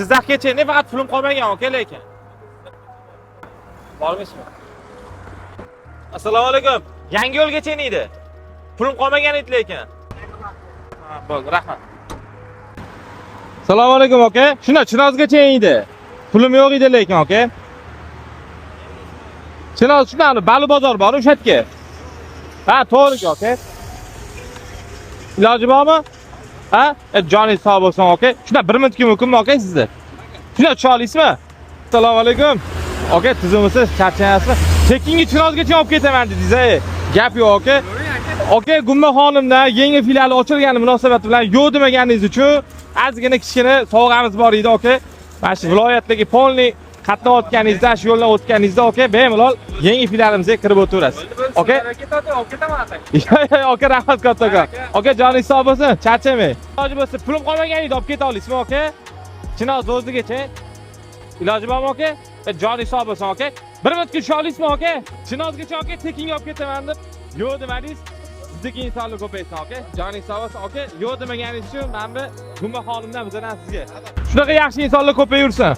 Jizzaxgacha ne faqat pulim qolmagan aka lekin. Bormaysizmi? Assalomu alaykum. Yangi yo'lgacha edi. Pulim qolmagan edi lekin. Ha, bo'ldi, rahmat. Assalomu alaykum aka. Shuna Chinozgacha edi. Pulim yo'q edi lekin aka. Chinoz shunaqami Bali bozor bor o'sha yerga. Ha, to'g'ri aka. Iloji bormi? Ha? Joningiz sog' bo'lsin aka. Shuna 1 minutga mumkinmi aka sizni? Shuna tusha olasizmi? Assalomu alaykum. Aka, tizimisiz, charchayapsizmi? Tekinga Chinozgacha olib ketaman dedingiz. Gap yo'q aka. Aka, Gumma xonimdan yangi filiali ochilgani munosabati bilan yo'q demaganingiz uchun ozgina kichkina sovg'amiz bor edi aka. Mana shu viloyatdagi polni qatnayotganingizda, shu yo'ldan o'tganingizda aka, bemalol yangi filialimizga kirib o'tiraverasiz. Aka, olib ketaman aka. Aka, rahmat kattaga. Aka, joningiz sog' bo'lsin, charchamang. Iloji bo'lsa, pulim qolmagan edi, olib keta olasizmi aka? Chinoz o'zigacha. Iloji bormi aka? Joningiz sog' bo'lsin aka. 1 minutga tusha olasizmi aka? Chinozgacha aka, tekinga olib ketaman deb yo'q demadingiz. Bizdagi insonlar ko'paysin aka. Joningiz sog' bo'lsin aka. Yo'q demaganingiz uchun men bu Gumma xonimdan bizdan sizga. Shunaqa yaxshi insonlar ko'payursin.